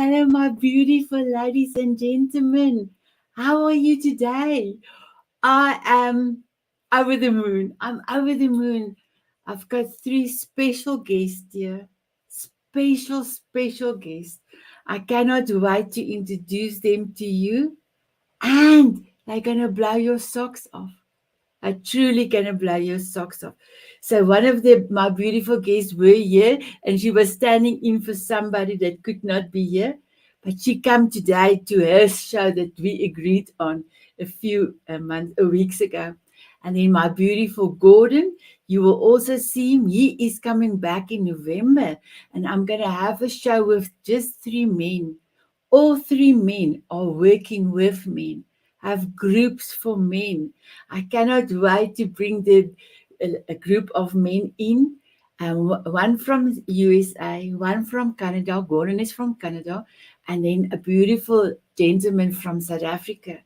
Hello, my beautiful ladies and gentlemen. How are you today? I am over the moon. I'm over the moon. I've got three special guests here. Special guests. I cannot wait to introduce them to you. And they're going to blow your socks off. I truly gonna blow your socks off. So one of my beautiful guests were here, and she was standing in for somebody that could not be here, but she come today to her show that we agreed on a few weeks ago. And then my beautiful Gordon, you will also see him. He is coming back in November, and I'm gonna have a show with just three men. All three men are working with men, have groups for men. I cannot wait to bring a group of men in. One from USA, one from Canada. Gordon is from Canada, and then a beautiful gentleman from South Africa.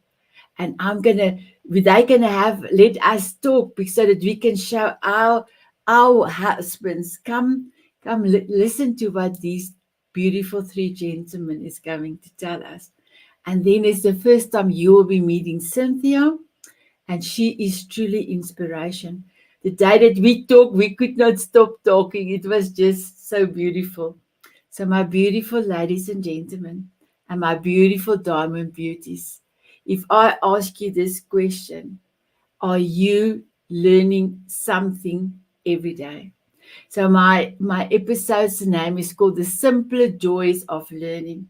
And they're gonna let us talk so that we can show our husbands. Come listen to what these beautiful three gentlemen is going to tell us. And then it's the first time you will be meeting Cynthia, and she is truly inspiration. The day that we talked, we could not stop talking. It was just so beautiful. So, my beautiful ladies and gentlemen, and my beautiful diamond beauties, if I ask you this question, are you learning something every day? So, my episode's name is called The Simpler Joys of Learning.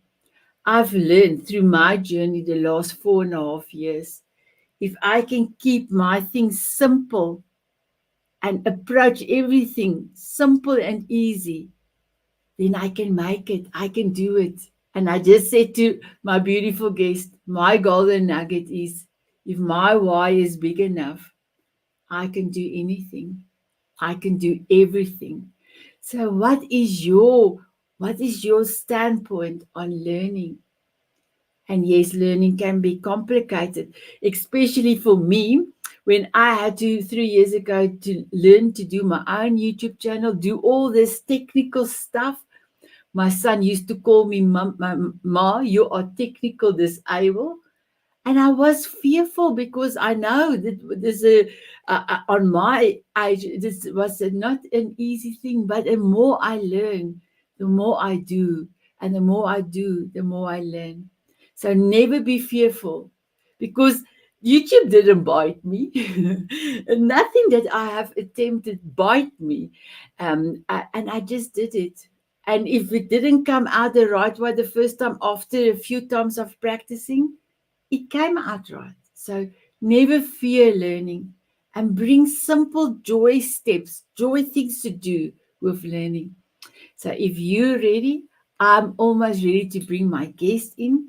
I've learned through my journey the last 4.5 years, if I can keep my things simple and approach everything simple and easy, then I can make it. I can do it. And I just said to my beautiful guest, my golden nugget is if my why is big enough, I can do anything. I can do everything. So what is your standpoint on learning? And yes, learning can be complicated, especially for me when I had to 3 years ago to learn to do my own YouTube channel, do all this technical stuff. My son used to call me, Ma, you are technical disabled. And I was fearful because I know that on my age, this was not an easy thing. But the more I learn, the more I do. And the more I do, the more I learn. So never be fearful because YouTube didn't bite me. Nothing that I have attempted bite me. And I just did it. And if it didn't come out the right way the first time after a few times of practicing, it came out right. So never fear learning and bring simple joy steps, joy things to do with learning. So if you're ready, I'm almost ready to bring my guest in.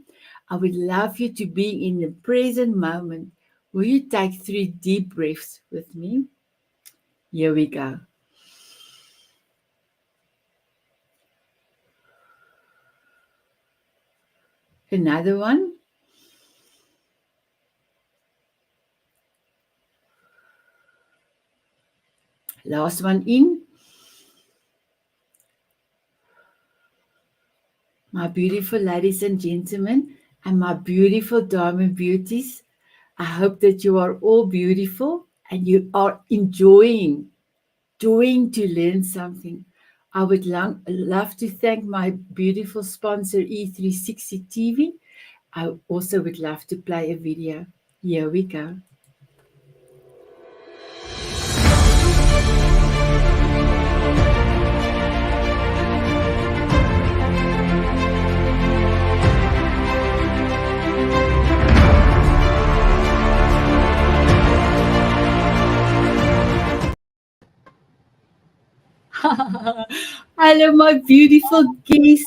I would love you to be in the present moment. Will you take 3 deep breaths with me? Here we go. Another one. Last one in. My beautiful ladies and gentlemen, and my beautiful diamond beauties, I hope that you are all beautiful and you are enjoying to learn something. I would love to thank my beautiful sponsor E360 TV. I also would love to play a video. Here we go. Hello, my beautiful guests.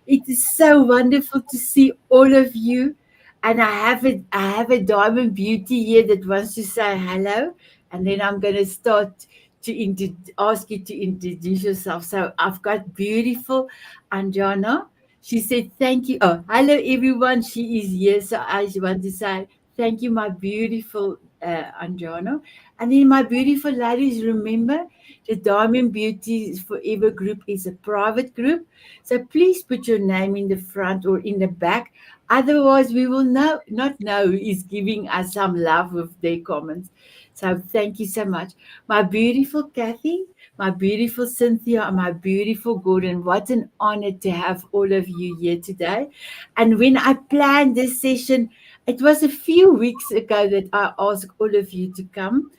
It is so wonderful to see all of you. And I have a diamond beauty here that wants to say hello. And then I'm going to start to ask you to introduce yourself. So I've got beautiful Anjana. She said, thank you. Oh, hello, everyone. She is here. So I want to say Thank you, my beautiful Anjano. And then, my beautiful ladies, remember the Diamond Beauty Forever group is a private group. So please put your name in the front or in the back. Otherwise, we will not know who is giving us some love with their comments. So thank you so much. My beautiful Kathy, my beautiful Cynthia, and my beautiful Gordon. What an honor to have all of you here today. And when I planned this session, it was a few weeks ago that I asked all of you to come.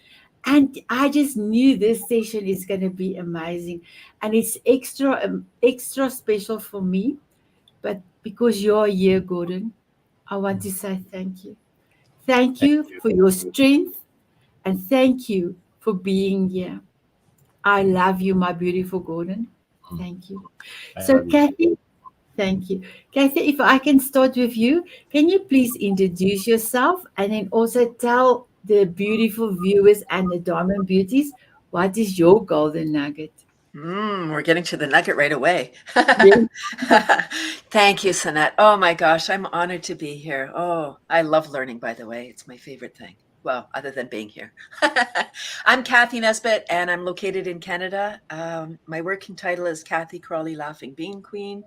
And I just knew this session is going to be amazing. And it's extra special for me. But because you're here, Gordon, I want to say thank you. Thank Thank you you. for your strength and thank you for being here. I love you, my beautiful Gordon. Mm. Thank you. I So, love you. Kathy, thank you. Kathy, if I can start with you, can you please introduce yourself and then also tell the beautiful viewers and the Diamond Beauties what is your golden nugget? We're getting to the nugget right away. Yes. Thank you, Sanet. Oh my gosh, I'm honored to be here. Oh, I love learning, by the way. It's my favorite thing. Well, other than being here. I'm Kathy Nesbitt, and I'm located in Canada. My working title is Kathy Crawley Laughing Bean Queen.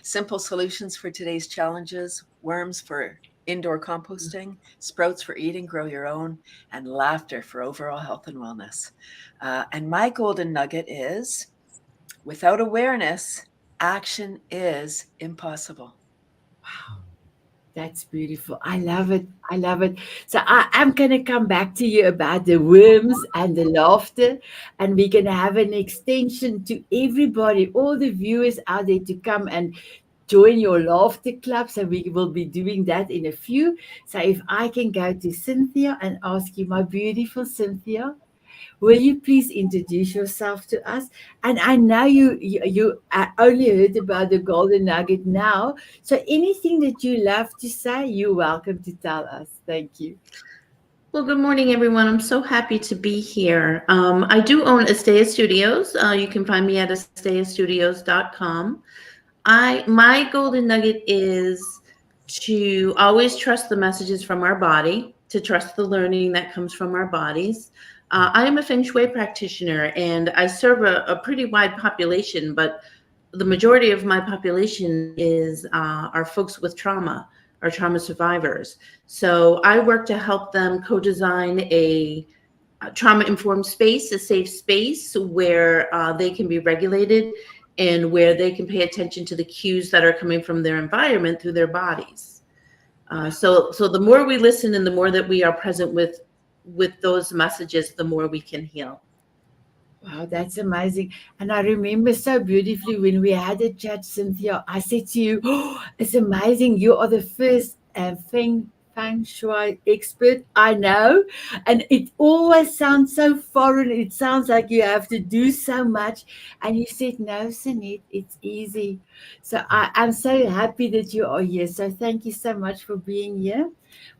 Simple solutions for today's challenges, worms for indoor composting, sprouts for eating, grow your own, and laughter for overall health and wellness. And my golden nugget is without awareness, action is impossible. Wow, that's beautiful. I love it. I love it. So I'm going to come back to you about the worms and the laughter, and we're going to have an extension to everybody, all the viewers out there to come and join your laughter club. So we will be doing that in a few. So if I can go to Cynthia and ask you, my beautiful Cynthia, will you please introduce yourself to us? And I know you only heard about the golden nugget now. So anything that you love to say, you're welcome to tell us. Thank you. Well, good morning, everyone. I'm so happy to be here. I do own Estea Studios. You can find me at esteastudios.com. My golden nugget is to always trust the messages from our body, to trust the learning that comes from our bodies. I am a Feng Shui practitioner, and I serve a pretty wide population, but the majority of my population is are folks with trauma or trauma survivors. So I work to help them co-design a trauma-informed space, a safe space where they can be regulated and where they can pay attention to the cues that are coming from their environment through their bodies. So the more we listen and the more that we are present with those messages, the more we can heal. Wow, that's amazing. And I remember so beautifully when we had a chat, Cynthia, I said to you, oh, it's amazing. You are the first feng shui expert I know. And it always sounds so foreign. It sounds like you have to do so much. And you said, no, Sanet, it's easy. So I'm so happy that you are here. So thank you so much for being here.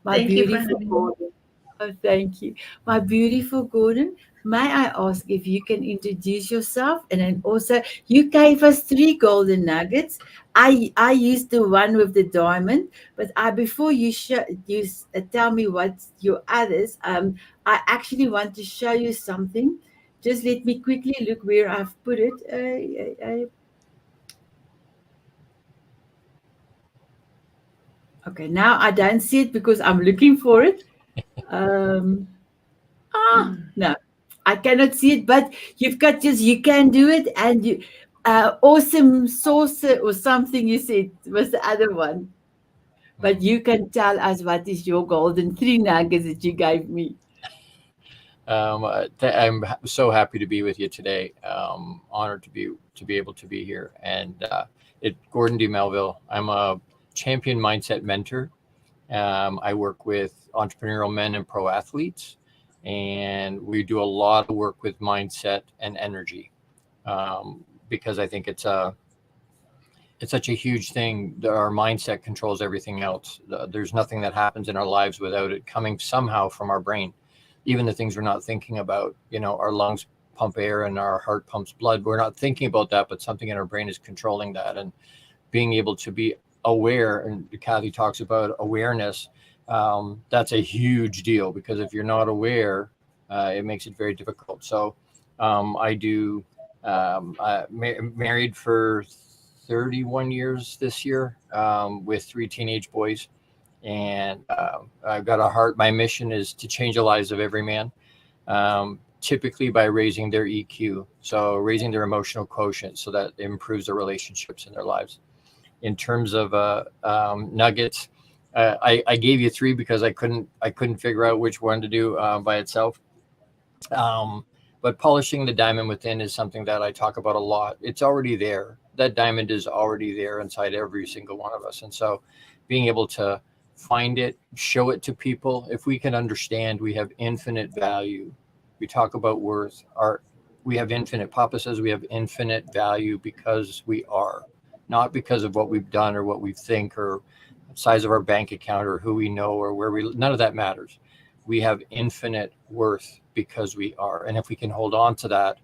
My Thank you for beautiful having me. Gordon. Oh, thank you. My beautiful Gordon, may I ask if you can introduce yourself? And then also, you gave us three golden nuggets. I used the one with the diamond, but before tell me what's your others, I actually want to show you something. Just let me quickly look where I've put it. Okay, now I don't see it because I'm looking for it. Um, no, I cannot see it, but you've got just you can do it, and you awesome saucer or something you said was the other one. But Mm. you can tell us what is your golden three nuggets that you gave me. So happy to be with you today. Honored to be able to be here. And Gordon D. Melville. I'm a champion mindset mentor. I work with entrepreneurial men and pro athletes, and we do a lot of work with mindset and energy because I think it's such a huge thing that our mindset controls everything else. There's nothing that happens in our lives without it coming somehow from our brain. Even the things we're not thinking about, our lungs pump air and our heart pumps blood. We're not thinking about that, but something in our brain is controlling that. And being able to be aware, and Kathy talks about awareness, that's a huge deal, because if you're not aware, it makes it very difficult. So I do married for 31 years this year, with 3 teenage boys. And I've got a heart. My mission is to change the lives of every man, typically by raising their EQ. So raising their emotional quotient so that it improves their relationships in their lives. In terms of nuggets, I gave you 3 because I couldn't figure out which one to do by itself. But polishing the diamond within is something that I talk about a lot. It's already there. That diamond is already there inside every single one of us. And so being able to find it, show it to people. If we can understand, we have infinite value. We talk about worth. We have infinite. Papa says we have infinite value because we are, not because of what we've done or what we think or size of our bank account or who we know or where we. None of that matters. We have infinite worth because we are. And if we can hold on to that,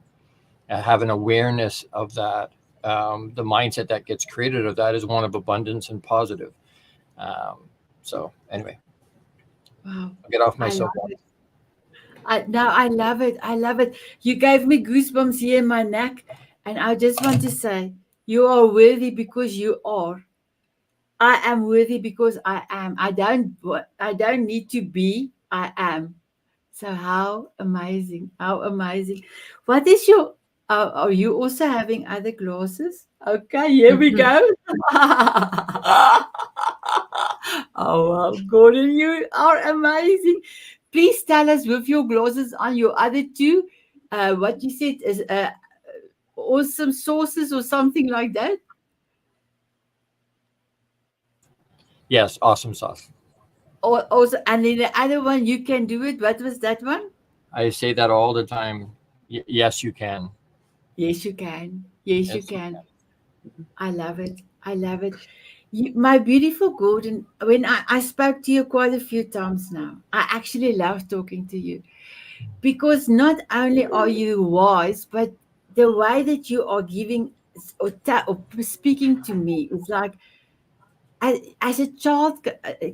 have an awareness of that, the mindset that gets created of that is one of abundance and positive. So anyway, Wow. I'll get off my I love soapbox. it. I love it. I love it. You gave me goosebumps here in my neck. And I just want to say, you are worthy because you are. I am worthy because I am. I don't need to be. I am. So how amazing. How amazing. What is your are you also having other glasses? Okay, here we go. Oh, wow, Gordon, you are amazing. Please tell us with your glasses on your other 2, what you said is awesome sources or something like that. Yes, awesome sauce. Or also, and then the other one, you can do it. What was that one? I say that all the time. Yes, you can. Yes, you can. Yes, you Yes, you can. can. I love it. I love it. My beautiful Gordon, when I spoke to you quite a few times now, I actually love talking to you because not only are you wise, but the way that you are giving or speaking to me is like as a child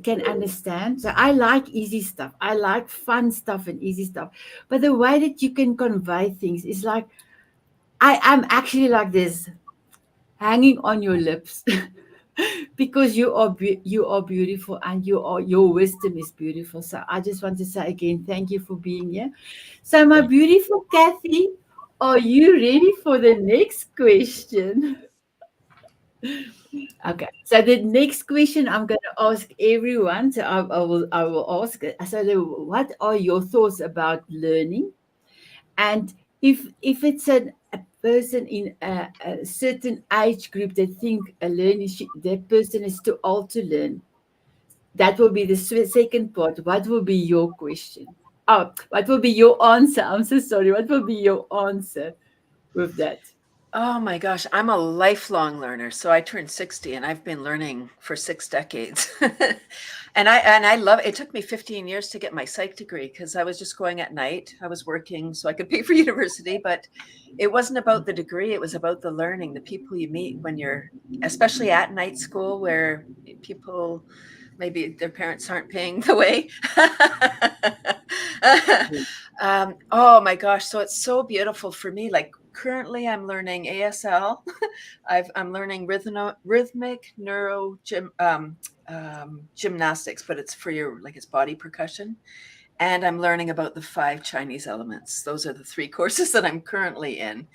can understand. So I like easy stuff. I like fun stuff and easy stuff. But the way that you can convey things is like I'm actually like this, hanging on your lips. Because you are beautiful and your wisdom is beautiful. So I just want to say again, thank you for being here. So my Thank you. beautiful Kathy, are you ready for the next question? Okay, so the next question I'm going to ask everyone. So I will ask it. So what are your thoughts about learning? And if it's a person in a certain age group that think that person is too old to learn, that will be the second part. What will be your question? Oh, what will be your answer? I'm so sorry. What will be your answer with that? Oh my gosh, I'm a lifelong learner. So I turned 60 and I've been learning for 6 decades. And I love it. Took me 15 years to get my psych degree because I was just going at night. I was working so I could pay for university, but it wasn't about the degree, it was about the learning, the people you meet when you're especially at night school where people maybe their parents aren't paying the way. Oh my gosh. So it's so beautiful for me. Like currently I'm learning ASL. I'm learning rhythmic gymnastics, but it's for your, like it's body percussion. And I'm learning about the 5 Chinese elements. Those are the 3 courses that I'm currently in.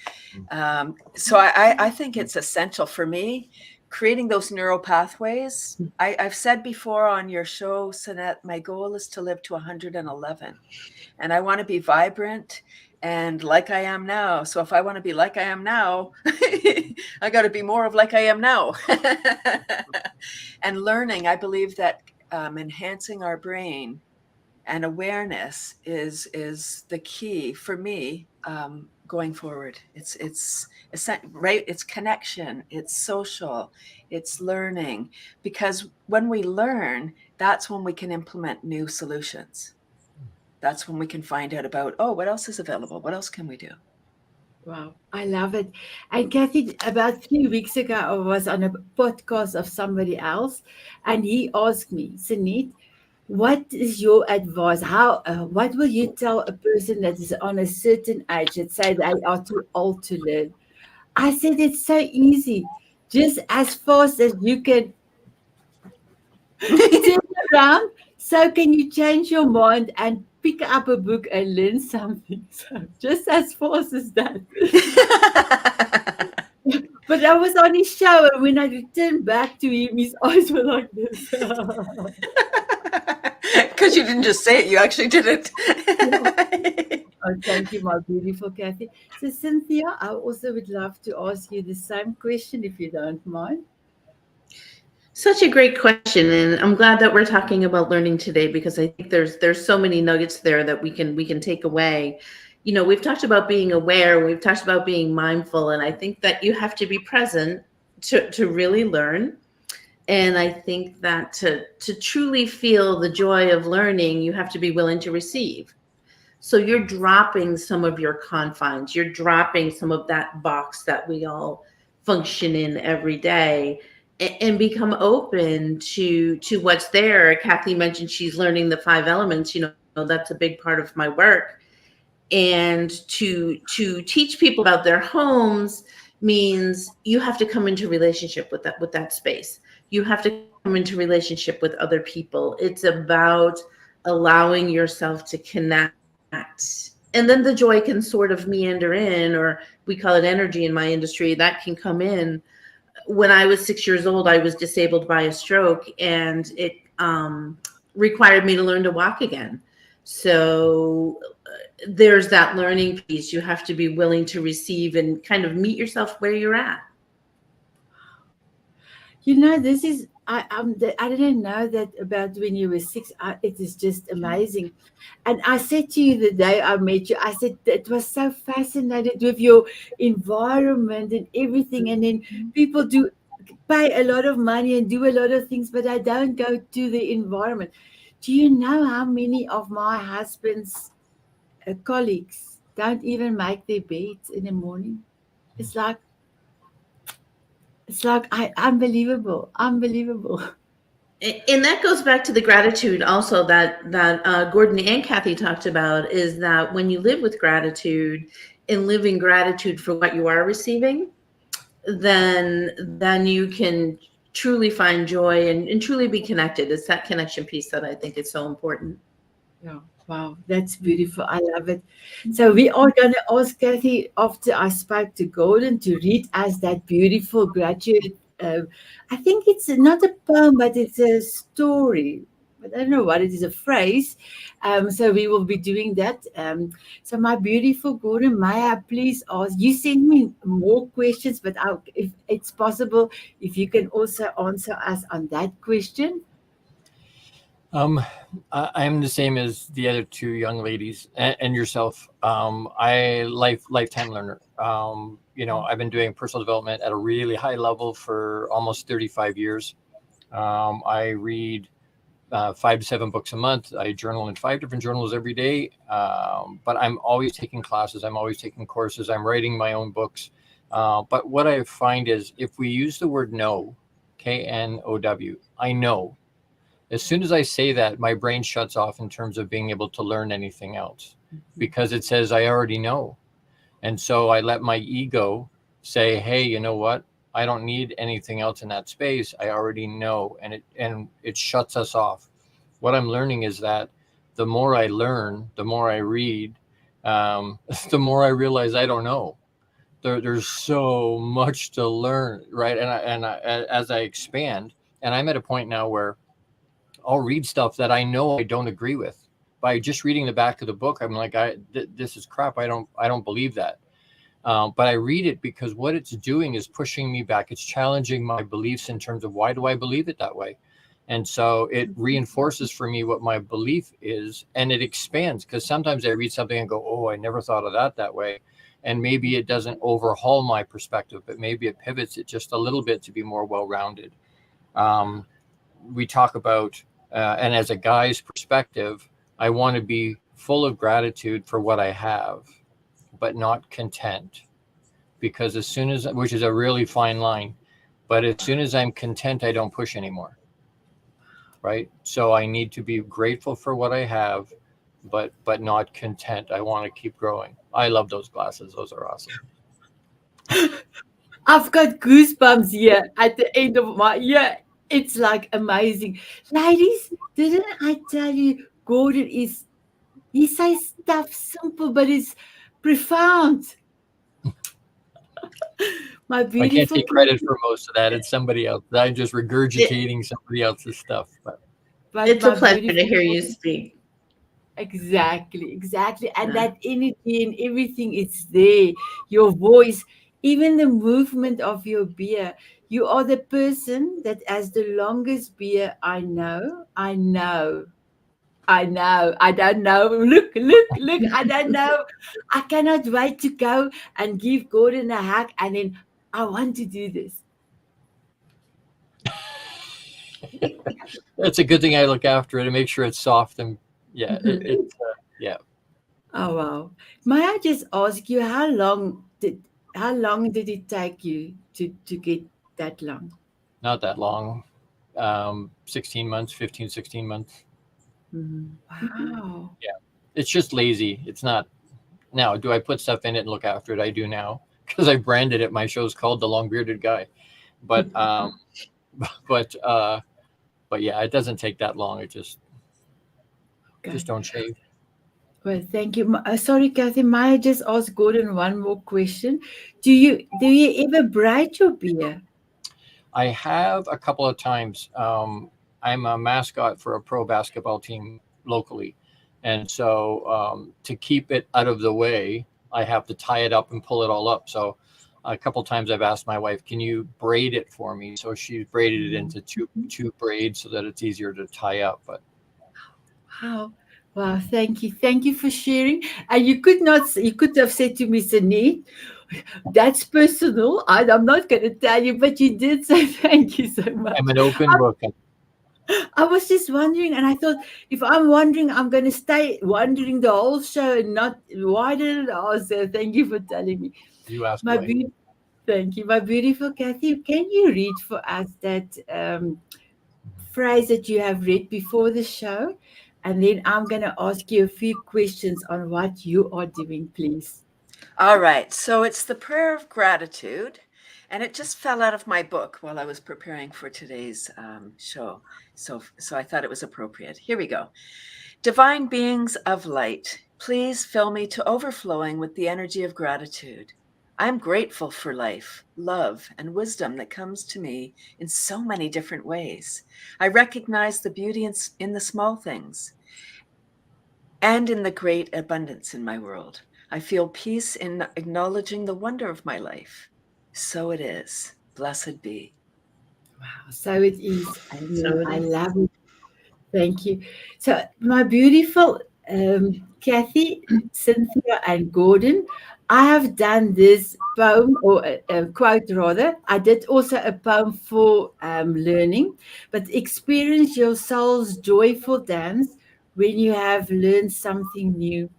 So I think it's essential for me, creating those neural pathways. I've said before on your show, Sanet, my goal is to live to 111. And I want to be vibrant and like I am now. So if I want to be like I am now, I got to be more of like I am now. And learning, I believe that enhancing our brain and awareness is the key for me going forward. It's right. It's connection. It's social. It's learning, because when we learn, that's when we can implement new solutions. That's when we can find out about, oh, what else is available? What else can we do? Wow, I love it. And Kathy, about 3 weeks ago, I was on a podcast of somebody else, and he asked me, Sanet, what is your advice? What will you tell a person that is on a certain age that say they are too old to learn? I said it's so easy. Just as fast as you can turn around, so can you change your mind and pick up a book and learn something. So just as fast as that. But I was on his show, and when I returned back to him, his eyes were like this. Because you didn't just say it, you actually did it. Oh, thank you, my beautiful Kathy. So, Cynthia, I also would love to ask you the same question, if you don't mind. Such a great question, and I'm glad that we're talking about learning today, because I think there's so many nuggets there that we can take away. You know, we've talked about being aware, we've talked about being mindful, and I think that you have to be present to really learn. And I think that to truly feel the joy of learning, you have to be willing to receive. So you're dropping some of your confines, you're dropping some of that box that we all function in every day, and become open to what's there. Kathy mentioned she's learning the 5 elements. You know, that's a big part of my work. And to teach people about their homes means you have to come into relationship with that space. You have to come into relationship with other people. It's about allowing yourself to connect. And then the joy can sort of meander in, or we call it energy in my industry, that can come in. When I was 6 years old, I was disabled by a stroke, and it required me to learn to walk again. So there's that learning piece. You have to be willing to receive and kind of meet yourself where you're at. You know, this is I didn't know that about when you were 6. It is just amazing. And I said to you the day I met you, I said it was so fascinated with your environment and everything. And then people do pay a lot of money and do a lot of things, but I don't go to the environment. Do you know how many of my husband's colleagues don't even make their beds in the morning? It's like unbelievable, unbelievable. And that goes back to the gratitude also that Gordon and Kathy talked about, is that when you live with gratitude and live in gratitude for what you are receiving, then you can truly find joy and truly be connected. It's that connection piece that I think is so important. Yeah, wow, that's beautiful. I love it. So we are going to ask Kathy, after I spoke to Gordon, to read us that beautiful graduate. I think it's not a poem, but it's a story. But I don't know what it is, a phrase. So we will be doing that. So my beautiful Gordon, may I please ask, you send me more questions, but if it's possible, if you can also answer us on that question. I'm the same as the other two young ladies and yourself. Lifetime learner. You know, I've been doing personal development at a really high level for almost 35 years. I read 5 to 7 books a month. I journal in 5 different journals every day. But I'm always taking classes. I'm always taking courses. I'm writing my own books. But what I find is, if we use the word know, K-N-O-W, I know. As soon as I say that, my brain shuts off in terms of being able to learn anything else, because it says I already know. And so I let my ego say, hey, you know what? I don't need anything else in that space. I already know. And it shuts us off. What I'm learning is that the more I learn, the more I read, the more I realize I don't know. There's so much to learn, right? And as I expand, and I'm at a point now where I'll read stuff that I know I don't agree with. By just reading the back of the book, I'm like, this is crap. I don't believe that. But I read it because what it's doing is pushing me back. It's challenging my beliefs in terms of, why do I believe it that way? And so it reinforces for me what my belief is, and it expands, because sometimes I read something and go, oh, I never thought of that way. And maybe it doesn't overhaul my perspective, but maybe it pivots it just a little bit to be more well-rounded. We talk about, and as a guy's perspective, I want to be full of gratitude for what I have, but not content. Because as soon as, which is a really fine line, but as soon as I'm content, I don't push anymore. right? So I need to be grateful for what I have, but not content. I want to keep growing. I love those glasses. Those are awesome. I've got goosebumps here at the end of my year. It's like amazing. Ladies, didn't I tell you Gordon is he says stuff simple but it's profound. My I can't beautiful take credit for most of that. It's somebody else. I'm just it, regurgitating somebody else's stuff. but It's a my pleasure to beautiful hear you speak. exactly. And Yeah. that energy and everything is there. Your voice, even the movement of your beer. You are the person that has the longest beer I know. I don't know. Look. I don't know. I cannot wait to go and give Gordon a hug. And then I want to do this. It's a good thing I look after it and make sure it's soft and yeah, yeah. Oh wow. May I just ask you how long did it take you to get that long? Not that long. 16 months, 15, 16 months. Wow. Yeah. It's just lazy. It's not. Now, do I put stuff in it and look after it? I do now because I branded it. My show's called The Long Bearded Guy. But but yeah, it doesn't take that long. It just Okay. don't shave. Well, thank you. Sorry, Kathy. May I just ask Gordon one more question? Do you ever braid your beer? I have a couple of times. I'm a mascot for a pro basketball team locally. And so to keep it out of the way, I have to tie it up and pull it all up. So a couple of times I've asked my wife, can you braid it for me? So she's braided it into two braids so that it's easier to tie up. But Wow. Wow, thank you for sharing. And you could have said to me, Sanet, that's personal. I'm not going to tell you, but you did say thank you so much. I'm an open book. I was just wondering, and I thought if I'm wondering, I'm going to stay wondering the whole show and not. Why didn't I ask? So thank you for telling me. You ask My away. thank you, my beautiful Kathy. Can you read for us that phrase that you have read before the show, and then I'm going to ask you a few questions on what you are doing, please. All right. So it's the prayer of gratitude, and it just fell out of my book while I was preparing for today's show. So I thought it was appropriate. Here we go. Divine beings of light, please fill me to overflowing with the energy of gratitude. I'm grateful for life, love, and wisdom that comes to me in so many different ways. I recognize the beauty in the small things and in the great abundance in my world. I feel peace in acknowledging the wonder of my life. So it is. Blessed be. Wow, so it is. I So mean, it I is. love it. Thank you. So, my beautiful Kathy, Cynthia, and Gordon, I have done this poem or a quote rather. I did also a poem for learning, but experience your soul's joyful dance when you have learned something new.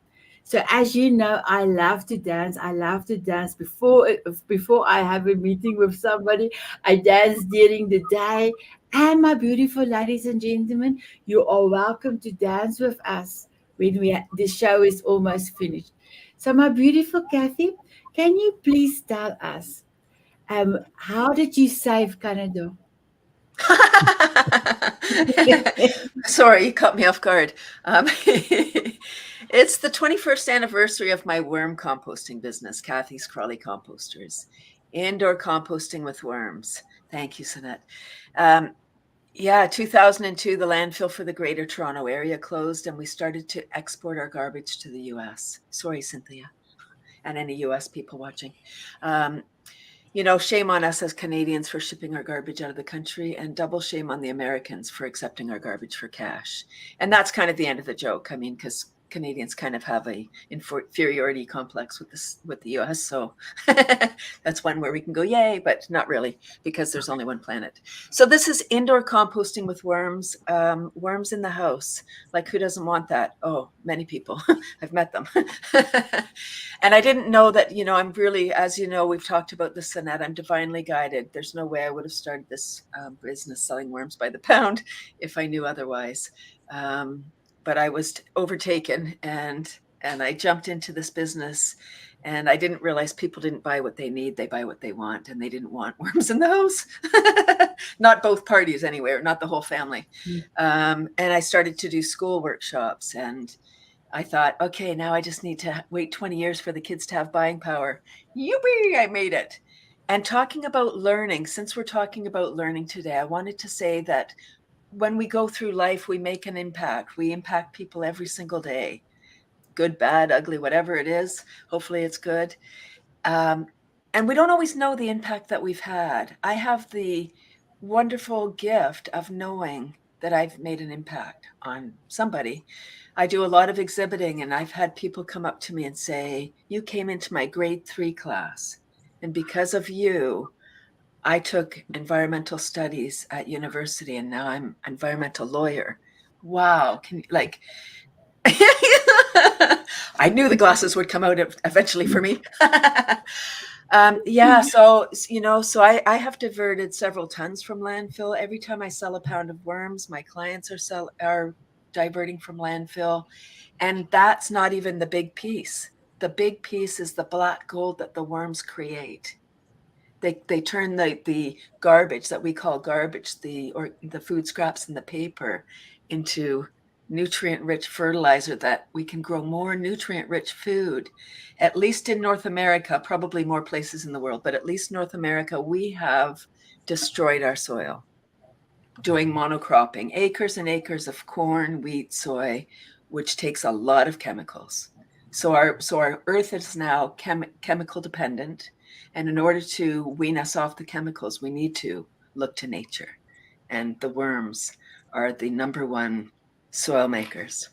So, as you know, I love to dance. I love to dance before I have a meeting with somebody. I dance during the day. And my beautiful ladies and gentlemen, you are welcome to dance with us when the show is almost finished. So, my beautiful Kathy, can you please tell us how did you save Canada? Sorry, you caught me off guard. It's the 21st anniversary of my worm composting business, Kathy's Crawley Composters, indoor composting with worms. Thank you, Sanet. Yeah, 2002, the landfill for the Greater Toronto Area closed, and we started to export our garbage to the U.S. Sorry, Cynthia, and any U.S. people watching. Shame on us as Canadians for shipping our garbage out of the country, and double shame on the Americans for accepting our garbage for cash. And that's kind of the end of the joke. I mean, because Canadians kind of have a inferiority complex with the US. So that's one where we can go, yay, but not really, because there's only one planet. So this is indoor composting with worms, worms in the house. Like, who doesn't want that? Oh, many people. I've met them. And I didn't know that, you know, I'm really, as you know, we've talked about this, Sanet, I'm divinely guided. There's no way I would have started this business selling worms by the pound if I knew otherwise. But I was overtaken, and I jumped into this business, and I didn't realize people didn't buy what they need. They buy what they want, and they didn't want worms in the house. Not both parties anyway, or not the whole family. And I started to do school workshops, and I thought, okay, now I just need to wait 20 years for the kids to have buying power. Yippee, I made it. And talking about learning, since we're talking about learning today, I wanted to say that when we go through life, we make an impact. We impact people every single day, good, bad, ugly, whatever it is. Hopefully it's good. And we don't always know the impact that we've had. I have the wonderful gift of knowing that I've made an impact on somebody. I do a lot of exhibiting, and I've had people come up to me and say, you came into my grade 3 class, and because of you, I took environmental studies at university, and now I'm an environmental lawyer. Wow. Can you, like, I knew the glasses would come out eventually for me. Yeah. So, you know, so I have diverted several tons from landfill. Every time I sell a pound of worms, my clients are diverting from landfill. And that's not even the big piece. The big piece is the black gold that the worms create. They turn the garbage that we call garbage, the food scraps and the paper, into nutrient-rich fertilizer that we can grow more nutrient-rich food. At least in North America, probably more places in the world, but at least North America, we have destroyed our soil doing monocropping, acres and acres of corn, wheat, soy, which takes a lot of chemicals. So our earth is now chemical dependent. And in order to wean us off the chemicals, we need to look to nature. And the worms are the number one soil makers.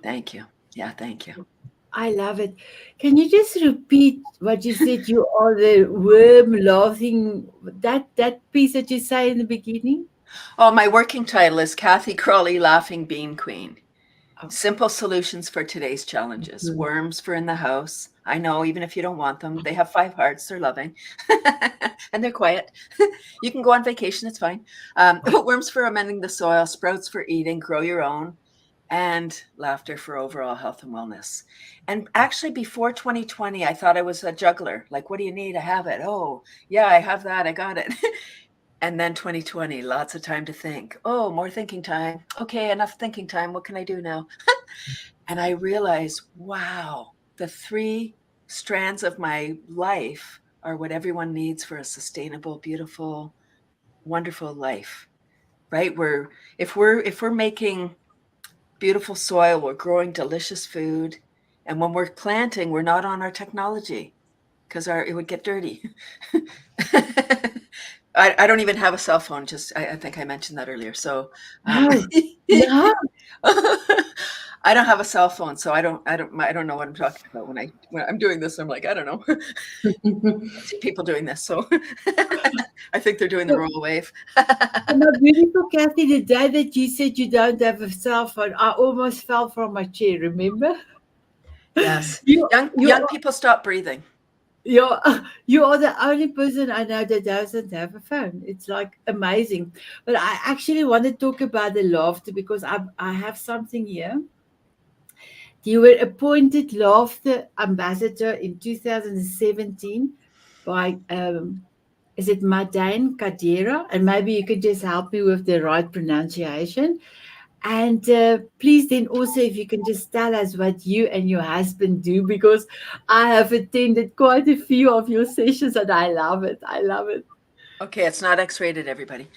Thank you. Yeah, thank you. I love it. Can you just repeat what you said? You are the worm laughing, that piece that you say in the beginning? Oh, my working title is Kathy Crawley, Laughing Bean Queen. Simple solutions for today's challenges. Worms for in the house. I know, even if you don't want them, they have 5 hearts. They're loving and they're quiet. You can go on vacation. It's fine. Worms for amending the soil, sprouts for eating, grow your own, and laughter for overall health and wellness. And actually, before 2020, I thought I was a juggler. Like, what do you need? I have it. Oh, yeah, I have that. I got it. And then 2020, lots of time to think. Oh, more thinking time. Okay, enough thinking time. What can I do now? And I realized, wow, the 3 strands of my life are what everyone needs for a sustainable, beautiful, wonderful life, right? If we're making beautiful soil, we're growing delicious food. And when we're planting, we're not on our technology because it would get dirty. I don't even have a cell phone. I think I mentioned that earlier. So No. I don't have a cell phone, so I don't know what I'm talking about when I'm doing this. I'm like, I don't know. I see people doing this, so I think they're doing the roll wave. My beautiful Kathy, the day that you said you don't have a cell phone, I almost fell from my chair. Remember? Yes, You- young people stop breathing. You are the only person I know that doesn't have a phone. It's like amazing. But I actually want to talk about the laughter because I have something here. You were appointed laughter ambassador in 2017 by is it Madane Kadira? And maybe you could just help me with the right pronunciation. And please then also if you can just tell us what you and your husband do, because I have attended quite a few of your sessions and I love it. I love it. Okay, it's not X-rated, everybody.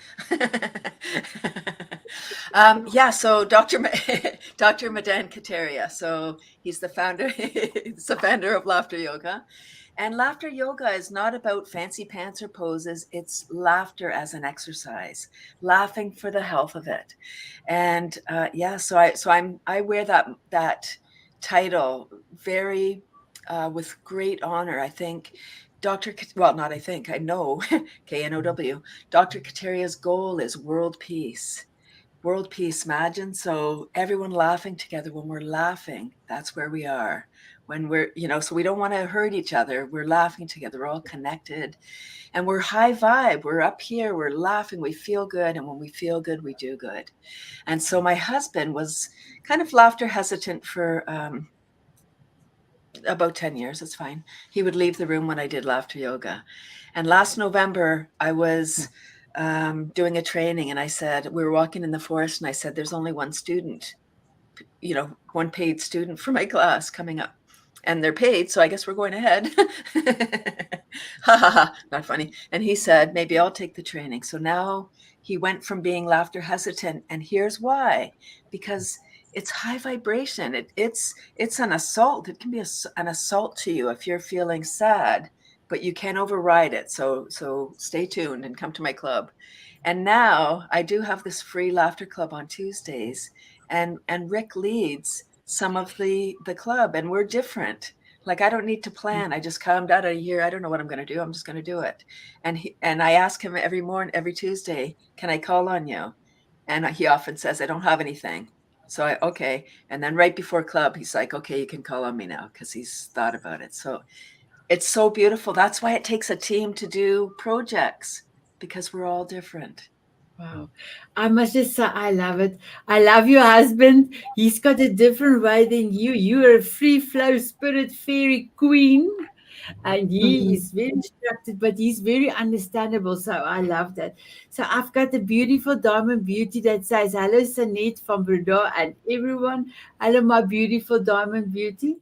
Yeah, so Dr. Madan Kateria. So he's the founder of Laughter Yoga. And laughter yoga is not about fancy pants or poses. It's laughter as an exercise, laughing for the health of it. And I wear that title very with great honor. I think not I think, I know, K-N-O-W, Dr. Kateria's goal is world peace. World peace, imagine. So everyone laughing together. When we're laughing, that's where we are. When we're, so we don't want to hurt each other. We're laughing together. We're all connected and we're high vibe. We're up here. We're laughing. We feel good. And when we feel good, we do good. And so my husband was kind of laughter hesitant for about 10 years. It's fine. He would leave the room when I did laughter yoga. And last November, I was doing a training and I said, we were walking in the forest and I said, there's only one student, one paid student for my class coming up. And they're paid, so I guess we're going ahead. Ha ha ha, not funny. And he said, maybe I'll take the training. So now he went from being laughter hesitant. And here's why. Because it's high vibration. It's an assault. It can be an assault to you if you're feeling sad, but you can't override it. So stay tuned and come to my club. And now I do have this free laughter club on Tuesdays, and Rick leads some of the club, and we're different. Like, I don't need to plan. I just come out of here. I don't know what I'm going to do. I'm just going to do it. And I ask him every Tuesday, can I call on you? And he often says, I don't have anything. So okay. And then right before club, he's like, okay, you can call on me now, because he's thought about it. So it's so beautiful. That's why it takes a team to do projects, because we're all different. Wow. I must just say, I love it. I love your husband. He's got a different way than you. You are a free flow spirit fairy queen. And he is very structured, but he's very understandable. So I love that. So I've got a beautiful diamond beauty that says, hello, Sanet Van Breda, and everyone. Hello, my beautiful diamond beauty.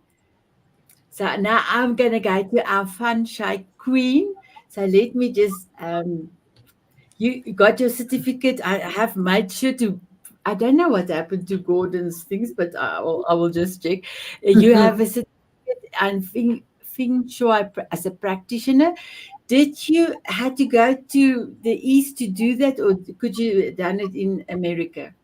So now I'm going to go to our fun shake queen. So let me just, you got your certificate. I have made sure to, I don't know what happened to Gordon's things, but I will just check. You have a certificate and Feng Shui as a practitioner. Did you had to go to the East to do that, or could you have done it in America?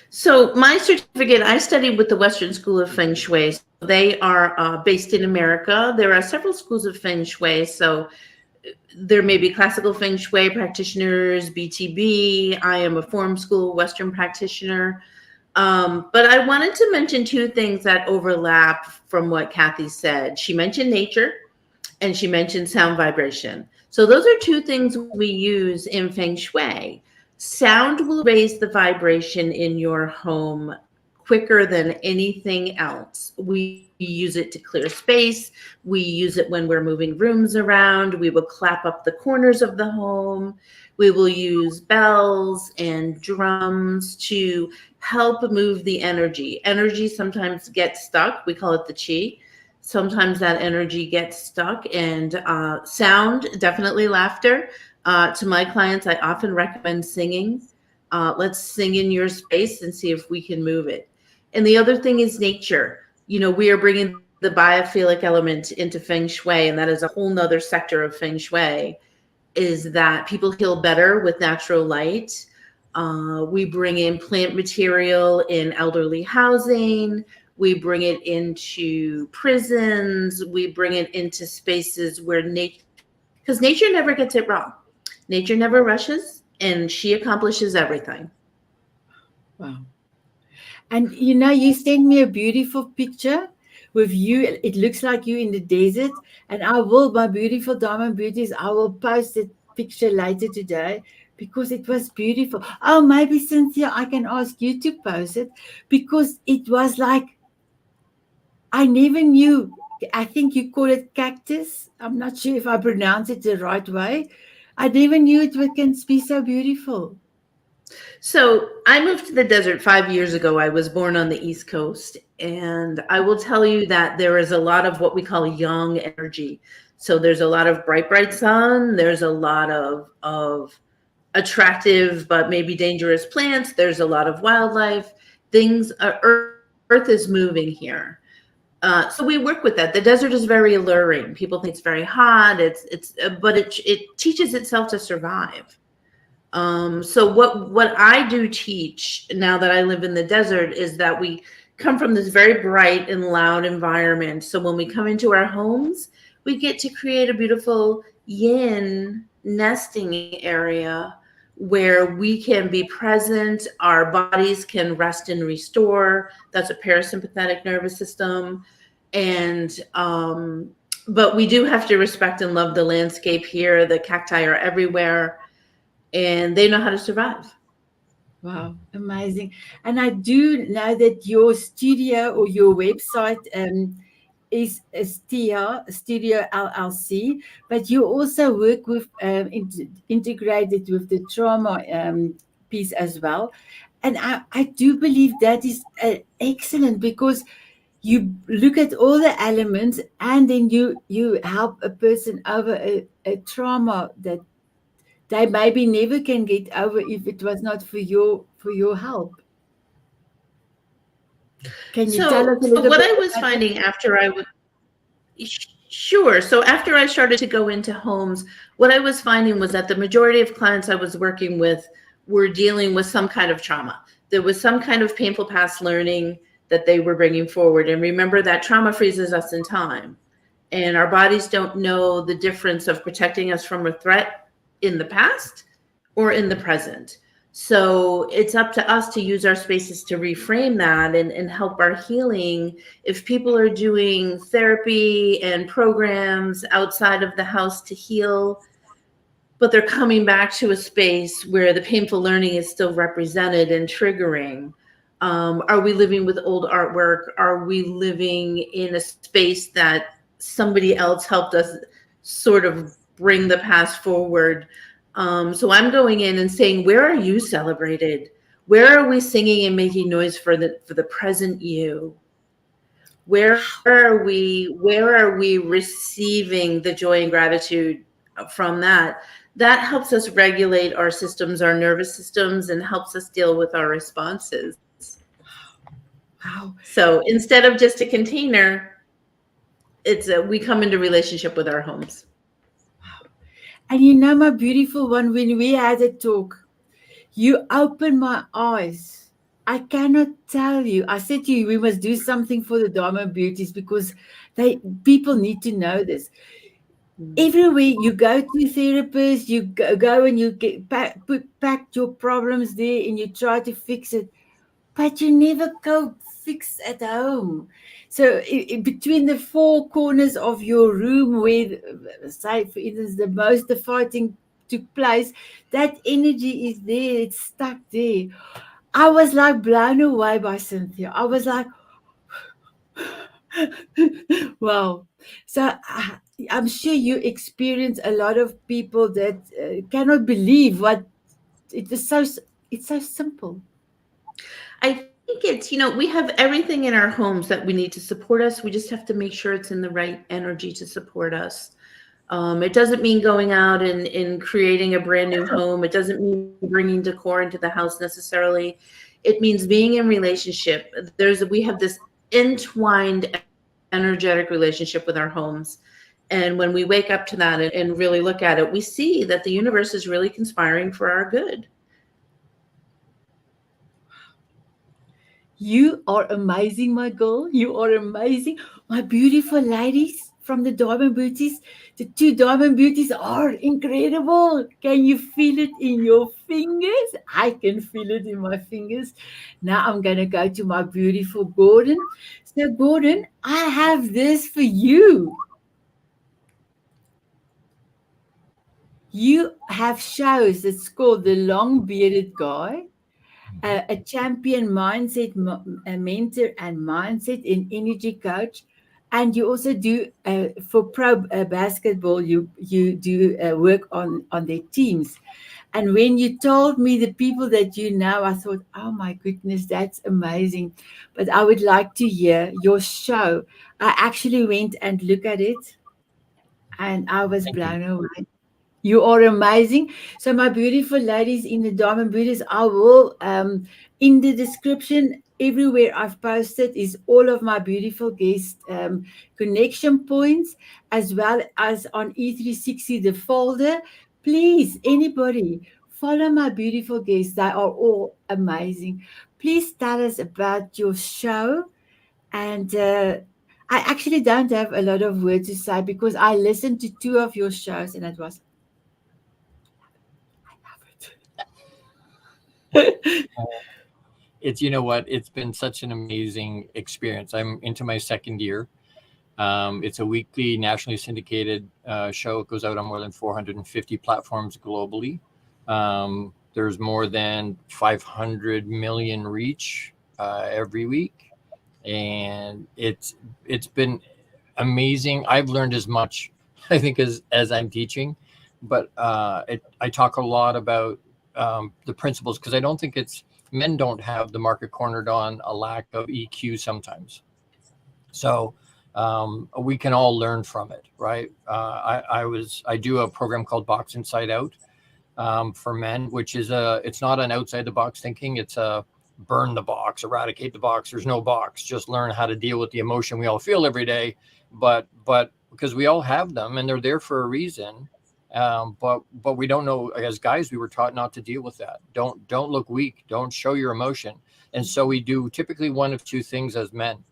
So my certificate, I studied with the Western School of Feng Shui. They are based in America. There are several schools of Feng Shui. So there may be classical Feng Shui practitioners, BTB. I am a form school Western practitioner. But I wanted to mention two things that overlap from what Kathy said. She mentioned nature and she mentioned sound vibration. So those are two things we use in Feng Shui. Sound will raise the vibration in your home quicker than anything else. We use it to clear space. We use it when we're moving rooms around. We will clap up the corners of the home. We will use bells and drums to help move the energy. Energy sometimes gets stuck. We call it the chi. Sometimes that energy gets stuck, and sound, definitely laughter. To my clients, I often recommend singing. Let's sing in your space and see if we can move it. And the other thing is nature. We are bringing the biophilic element into Feng Shui, and that is a whole nother sector of Feng Shui, is that people heal better with natural light. We bring in plant material in elderly housing. We bring it into prisons. We bring it into spaces where nature, because nature never gets it wrong. Nature never rushes, and she accomplishes everything. Wow. And you sent me a beautiful picture with you. It looks like you in the desert. And my beautiful diamond beauties, I will post the picture later today because it was beautiful. Oh, maybe Cynthia, I can ask you to post it because it was like, I never knew. I think you call it cactus. I'm not sure if I pronounce it the right way. I never knew it can be so beautiful. So I moved to the desert 5 years ago. I was born on the East Coast. And I will tell you that there is a lot of what we call yang energy. So there's a lot of bright sun. There's a lot of attractive but maybe dangerous plants. There's a lot of wildlife. Earth is moving here. So we work with that. The desert is very alluring. People think it's very hot. But it teaches itself to survive. So what I do teach now that I live in the desert is that we come from this very bright and loud environment. So when we come into our homes, we get to create a beautiful yin nesting area where we can be present, our bodies can rest and restore. That's a parasympathetic nervous system. And but we do have to respect and love the landscape here. The cacti are everywhere and they know how to survive. Wow, amazing. And I do know that your studio or your website is a Studio LLC, but you also work with integrated with the trauma piece as well. And I do believe that is excellent because you look at all the elements and then you help a person over a trauma that they maybe never can get over if it was not for your help. Can you tell So, us a so little what bit I was about that? finding after I was sure. So after I started to go into homes, what I was finding was that the majority of clients I was working with were dealing with some kind of trauma. There was some kind of painful past learning that they were bringing forward. And remember that trauma freezes us in time. And our bodies don't know the difference of protecting us from a threat in the past or in the present. So it's up to us to use our spaces to reframe that and help our healing. If people are doing therapy and programs outside of the house to heal, but they're coming back to a space where the painful learning is still represented and triggering. Are we living with old artwork? Are we living in a space that somebody else helped us sort of bring the past forward? So I'm going in and saying, where are you celebrated? Where are we singing and making noise for the present you? Where are we receiving the joy and gratitude from that? That helps us regulate our systems, our nervous systems, and helps us deal with our responses. Wow. So instead of just a container, we come into relationship with our homes. And you know, my beautiful one, when we had a talk, you opened my eyes. I cannot tell you. I said to you, we must do something for the Diamond Beauties because people need to know this. Everywhere you go to therapists, you go and you pack your problems there and you try to fix it, but you never go fix at home. So between the four corners of your room where, say, for instance, the fighting took place, that energy is there, it's stuck there. I was like blown away by Cynthia. I was like, wow. So I'm sure you experience a lot of people that cannot believe what it is. It's so simple. I think it's, we have everything in our homes that we need to support us. We just have to make sure it's in the right energy to support us. It doesn't mean going out and creating a brand new home. It doesn't mean bringing decor into the house necessarily. It means being in relationship. We have this entwined energetic relationship with our homes. And when we wake up to that and really look at it, we see that the universe is really conspiring for our good. You are amazing, my girl. You are amazing. My beautiful ladies from the Diamond Beauties. The two Diamond Beauties are incredible. Can you feel it in your fingers? I can feel it in my fingers. Now I'm going to go to my beautiful Gordon. So, Gordon, I have this for you. You have shows that's called The Long Bearded Guy, a champion mindset a mentor and mindset and energy coach, and you also do for pro basketball. You do work on their teams. And when you told me the people that you know, I thought, oh my goodness, that's amazing. But I would like to hear your show. I actually went and looked at it, and I was Thank you. blown away. You are amazing. So, my beautiful ladies in the Diamond Beauties, I will In the description, everywhere I've posted is all of my beautiful guest connection points, as well as on E360, the folder. Please, anybody, follow my beautiful guests. They are all amazing. Please tell us about your show. And I actually don't have a lot of words to say because I listened to two of your shows and it was, I love it. It's, you know what, it's been such an amazing experience. I'm into my second year. It's a weekly nationally syndicated show. It goes out on more than 450 platforms globally. There's more than 500 million reach every week, and it's been amazing. I've learned as much, I think, as I'm teaching, but I talk a lot about the principles, because I don't think men don't have the market cornered on a lack of EQ sometimes. So we can all learn from it, right? I do a program called Box Inside Out for men, which is it's not an outside the box thinking. It's a burn the box, eradicate the box. There's no box. Just learn how to deal with the emotion we all feel every day. But because we all have them and they're there for a reason. But we don't know, as guys, we were taught not to deal with that. Don't look weak. Don't show your emotion. And so we do typically one of two things as men.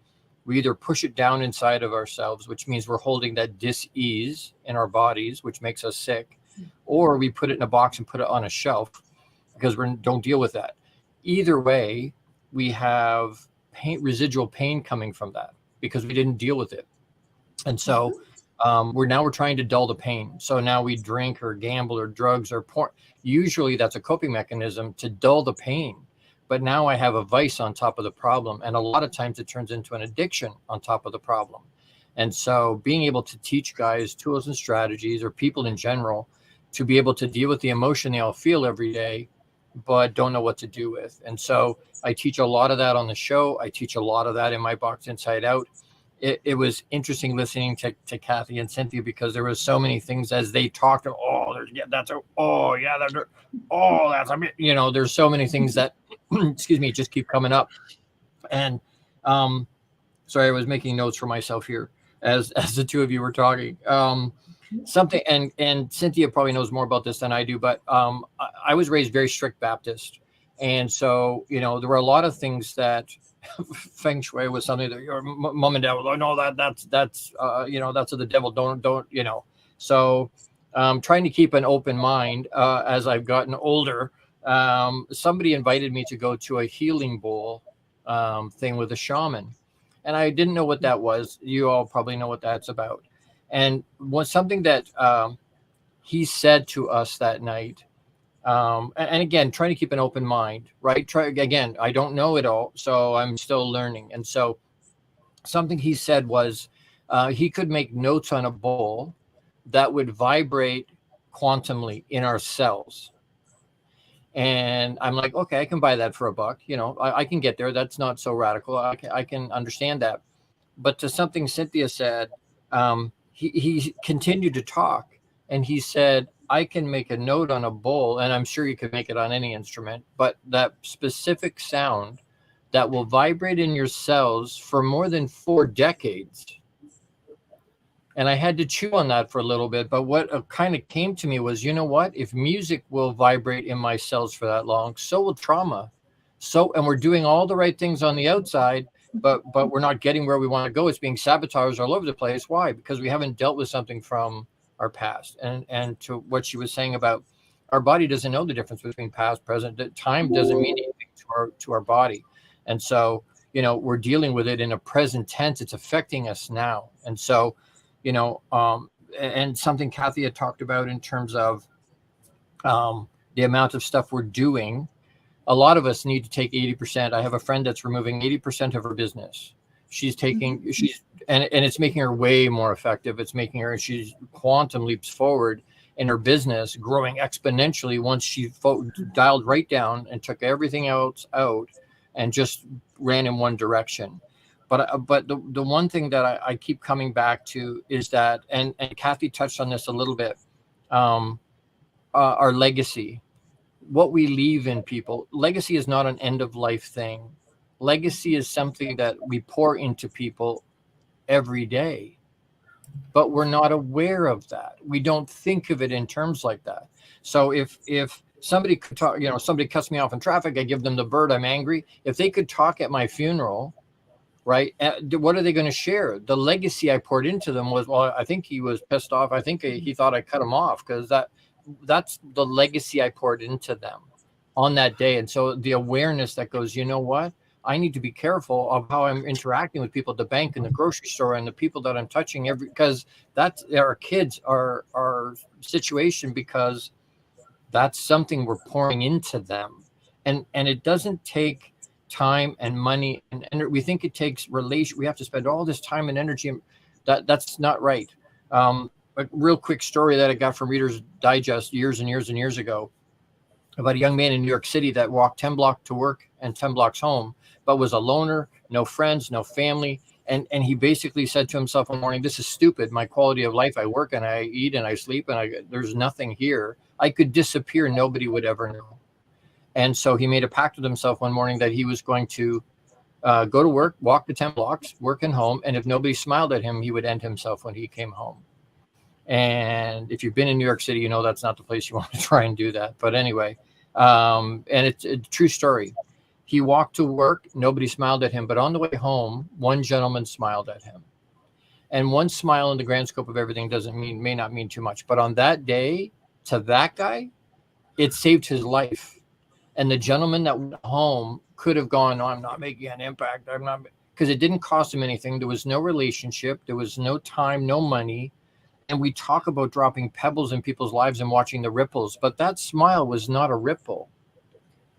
We either push it down inside of ourselves, which means we're holding that dis-ease in our bodies, which makes us sick, or we put it in a box and put it on a shelf because we don't deal with that. Either way, we have residual pain coming from that because we didn't deal with it. And so we're trying to dull the pain. So now we drink or gamble or drugs or porn. Usually that's a coping mechanism to dull the pain. But now I have a vice on top of the problem. And a lot of times it turns into an addiction on top of the problem. And so being able to teach guys tools and strategies, or people in general, to be able to deal with the emotion they all feel every day, but don't know what to do with. And so I teach a lot of that on the show. I teach a lot of that in my Box Inside Out. It was interesting listening to Kathy and Cynthia, because there was so many things as they talked. There's so many things that, excuse me, just keep coming up. And sorry, I was making notes for myself here as the two of you were talking. Something, and Cynthia probably knows more about this than I do, but I was raised very strict Baptist. And so, there were a lot of things that Feng Shui was something that your mom and dad was like, no, that's of the devil. Don't. So trying to keep an open mind as I've gotten older. Somebody invited me to go to a healing bowl thing with a shaman, and I didn't know what that was. You all probably know what that's about. And was something that he said to us that night. And again, trying to keep an open mind, right? I don't know it all, so I'm still learning. And so something he said was he could make notes on a bowl that would vibrate quantumly in our cells. And I'm like, okay, I can buy that for $1. I can get there. That's not so radical. I can understand that. But to something Cynthia said, he continued to talk, and he said, I can make a note on a bowl, and I'm sure you could make it on any instrument, but that specific sound that will vibrate in your cells for more than 4 decades. And I had to chew on that for a little bit, but what kind of came to me was, you know what? If music will vibrate in my cells for that long, so will trauma. And we're doing all the right things on the outside, but we're not getting where we want to go. It's being sabotaged all over the place. Why? Because we haven't dealt with something from our past. And to what she was saying about our body doesn't know the difference between past, present. Time doesn't mean anything to our body. And so, we're dealing with it in a present tense. It's affecting us now. And so, and something Kathy had talked about in terms of the amount of stuff we're doing. A lot of us need to take 80%. I have a friend that's removing 80% of her business. And it's making her way more effective. It's making her, she's quantum leaps forward in her business, growing exponentially once she dialed right down and took everything else out and just ran in one direction. But the one thing that I keep coming back to is that, and Kathy touched on this a little bit, our legacy. what we leave in people. Legacy is not an end of life thing. Legacy is something that we pour into people every day, but we're not aware of that. We don't think of it in terms like that. So if somebody could talk, somebody cuts me off in traffic, I give them the bird, I'm angry. If they could talk at my funeral, right, what are they going to share? The legacy I poured into them was, well, I think he was pissed off. I think he thought I cut him off, because that's the legacy I poured into them on that day. And so the awareness that goes, you know what? I need to be careful of how I'm interacting with people at the bank and the grocery store and the people that I'm touching because that's our kids, our situation, because that's something we're pouring into them. And it doesn't take time and money and we think it takes we have to spend all this time and energy. That's not right. A real quick story that I got from Reader's Digest years and years and years ago about a young man in New York City that walked 10 blocks to work and 10 blocks home, but was a loner, no friends, no family. And he basically said to himself one morning, this is stupid. My quality of life, I work and I eat and I sleep and there's nothing here. I could disappear. Nobody would ever know. And so he made a pact with himself one morning that he was going to go to work, walk the 10 blocks, work and home. And if nobody smiled at him, he would end himself when he came home. And if you've been in New York City, you know that's not the place you want to try and do that. But anyway, and it's a true story. He walked to work, nobody smiled at him, but on the way home, one gentleman smiled at him. And one smile in the grand scope of everything may not mean too much. But on that day, to that guy, it saved his life. And the gentleman that went home could have gone, no, I'm not making an impact. I'm not, because it didn't cost him anything. There was no relationship. There was no time, no money. And we talk about dropping pebbles in people's lives and watching the ripples, but that smile was not a ripple.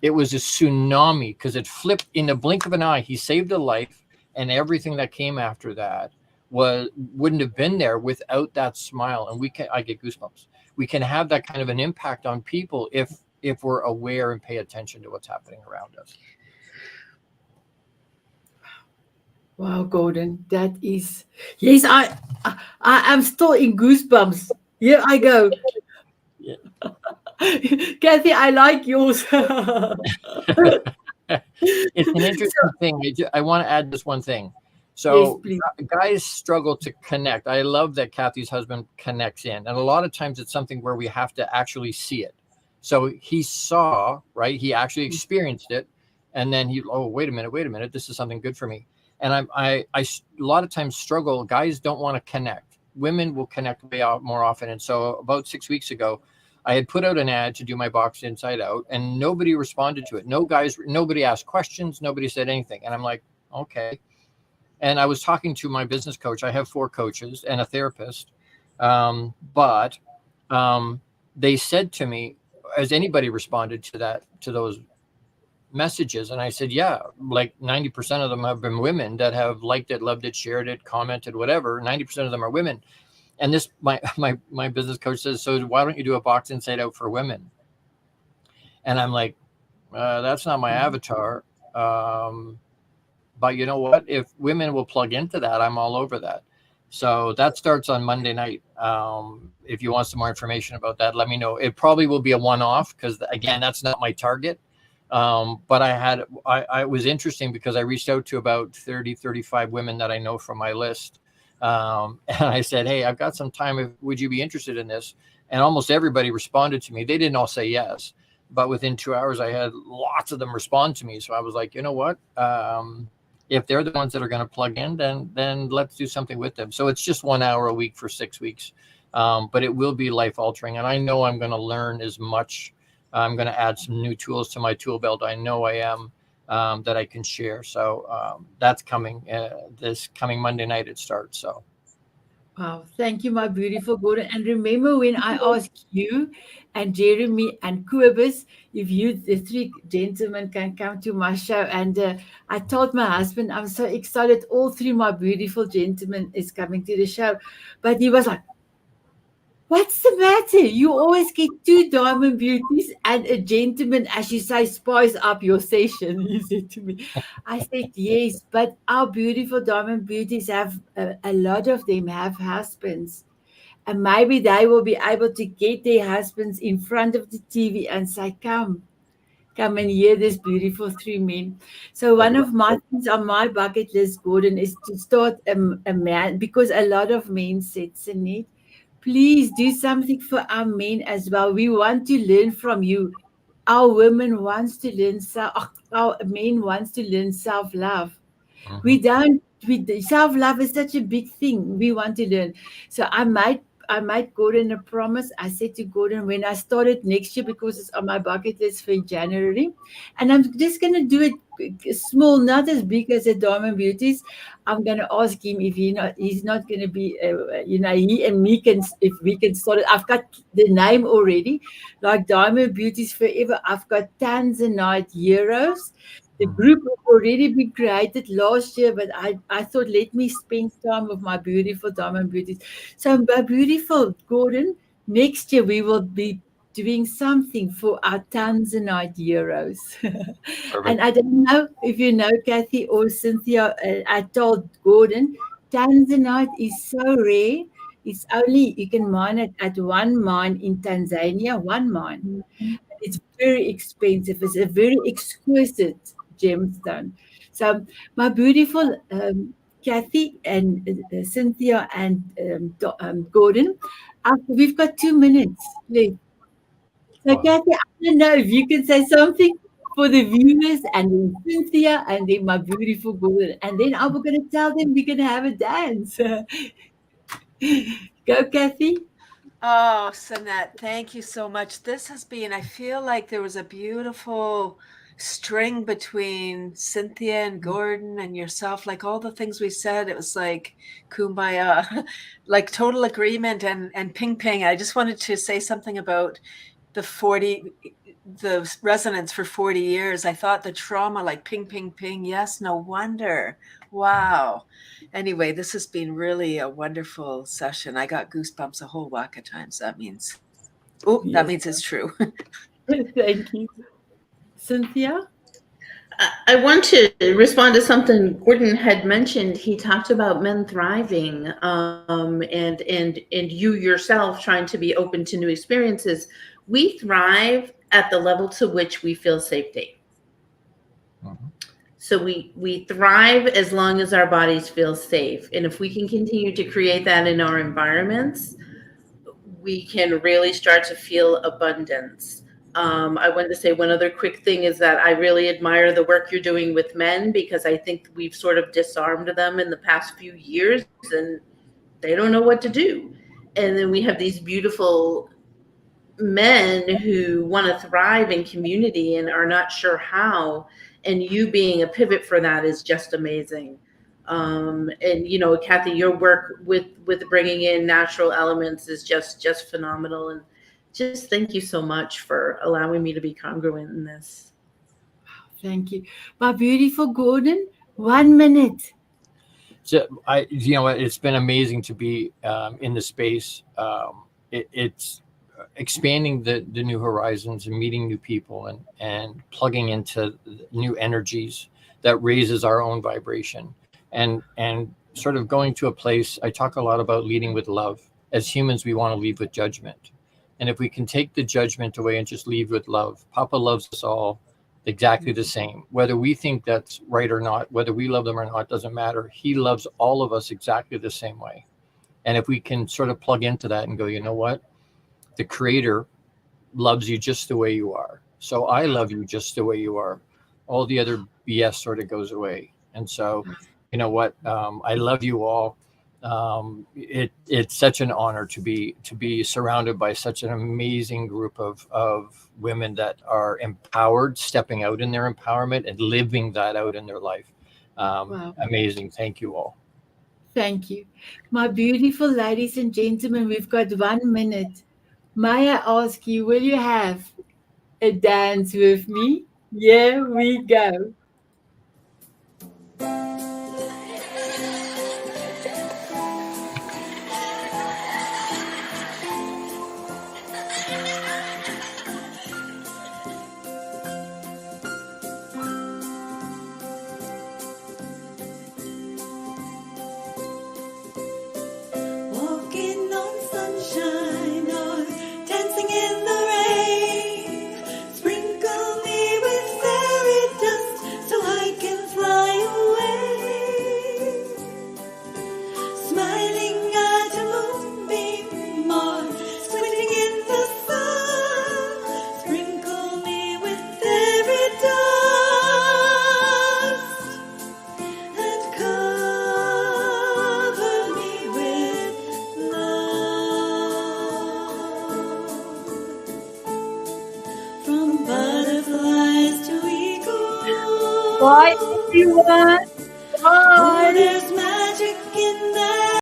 It was a tsunami, because it flipped in the blink of an eye. He saved a life, and everything that came after that wouldn't have been there without that smile. And I get goosebumps. We can have that kind of an impact on people if we're aware and pay attention to what's happening around us. Wow, Gordon, that is, yes, I am still in goosebumps. Here I go. Yeah. Kathy, I like yours. It's an interesting thing. I want to add this one thing. So yes, guys struggle to connect. I love that Kathy's husband connects in. And a lot of times it's something where we have to actually see it. So he saw, right? He actually experienced it. And then wait a minute. This is something good for me. And I a lot of times struggle. Guys don't want to connect. Women will connect way out more often. And so about 6 weeks ago, I had put out an ad to do my box inside out, and nobody responded to it. Nobody asked questions. Nobody said anything. And I'm like, okay. And I was talking to my business coach. I have 4 coaches and a therapist. But they said to me, has anybody responded to those messages? And I said, yeah, like 90% of them have been women that have liked it, loved it, shared it, commented, whatever. 90% of them are women. And this, my business coach says, so why don't you do a box inside out for women? And I'm like, that's not my avatar. But you know what? If women will plug into that, I'm all over that. So that starts on Monday night. If you want some more information about that, let me know. It probably will be a one-off, because again, that's not my target. But I was interesting because I reached out to about 35 women that I know from my list. And I said, hey, I've got some time. Would you be interested in this? And almost everybody responded to me. They didn't all say yes, but within 2 hours, I had lots of them respond to me. So I was like, you know what? If they're the ones that are going to plug in, then let's do something with them. So it's just 1 hour a week for 6 weeks. But it will be life altering. And I know I'm going to learn as much. I'm going to add some new tools to my tool belt. I know I am, that I can share. So that's coming this coming Monday night. It starts. So. Wow, thank you, my beautiful Gordon. And remember when I asked you and Jeremy and Kobus if you, the 3 gentlemen, can come to my show. And I told my husband, I'm so excited. All 3 my beautiful gentlemen is coming to the show. But he was like, what's the matter? You always get 2 diamond beauties and a gentleman, as you say, spice up your session, he said to me. I said, yes, but our beautiful diamond beauties have, a lot of them have husbands. And maybe they will be able to get their husbands in front of the TV and say, come and hear this beautiful three men. So one of my things on my bucket list, Gordon, is to start a man, because a lot of men said, Sanet, please do something for our men as well. We want to learn from you. Our women wants to learn, our men wants to learn self-love. Mhm. We don't, self-love is such a big thing we want to learn. So I made Gordon a promise. I said to Gordon, when I started next year, because it's on my bucket list for January, and I'm just going to do it small, not as big as the Diamond Beauties. I'm going to ask him if he's not going to be, he and me if we can start it. I've got the name already, like Diamond Beauties Forever. I've got Tanzanite Heroes. The Mhm. group had already been created last year, but I thought, let me spend time with my beautiful Diamond Beauties. So, my beautiful Gordon, next year we will be doing something for our Tanzanite heroes. And Perfect. I don't know if you know, Kathy or Cynthia, I told Gordon, Tanzanite is so rare. It's only, you can mine it at one mine in Tanzania, one mine. It's very expensive. It's a very exquisite gemstone. So, my beautiful Kathy and Cynthia and Gordon, we've got 2 minutes left. So, Wow. Kathy, I don't know if you can say something for the viewers, and then Cynthia, and then my beautiful Gordon. And then I'm going to tell them we're going to have a dance. Go, Kathy. Oh, Sanette, thank you so much. This has been, I feel like there was a beautiful string between Cynthia and Gordon and yourself. Like all the things we said, it was like kumbaya, like total agreement and ping ping. I just wanted to say something about the resonance for 40 years. I thought the trauma, like ping, ping, ping. Yes, no wonder. Wow. Anyway, this has been really a wonderful session. I got goosebumps a whole whack of times. That means Yes. it's true. Thank you. Cynthia? I want to respond to something Gordon had mentioned. He talked about men thriving, and you yourself trying to be open to new experiences. We thrive at the level to which we feel safety. Mhm. So we thrive as long as our bodies feel safe, and if we can continue to create that in our environments, we can really start to feel abundance. I wanted to say one other quick thing is that I really admire the work you're doing with men, because I think we've sort of disarmed them in the past few years and they don't know what to do. And then we have these beautiful men who want to thrive in community and are not sure how. And you being a pivot for that is just amazing. And Kathy, your work with bringing in natural elements is just phenomenal. And just thank you so much for allowing me to be congruent in this. Thank you. My beautiful Gordon, 1 minute. So it's been amazing to be in the space. It's expanding the new horizons and meeting new people and plugging into new energies that raises our own vibration and sort of going to a place. I talk a lot about leading with love. As humans, we want to lead with judgment. And if we can take the judgment away and just lead with love, Papa loves us all exactly the same. Whether we think that's right or not, whether we love them or not, doesn't matter. He loves all of us exactly the same way. And if we can sort of plug into that and go, you know what? The creator loves you just the way you are. So I love you just the way you are. All the other BS sort of goes away. And so, you know what? I love you all. It's such an honor to be surrounded by such an amazing group of women that are empowered, stepping out in their empowerment and living that out in their life. Wow. Amazing. Thank you all. Thank you. My beautiful ladies and gentlemen, we've got 1 minute. May I ask you, will you have a dance with me? Here we go. Walking on sunshine. Bye, everyone. Bye.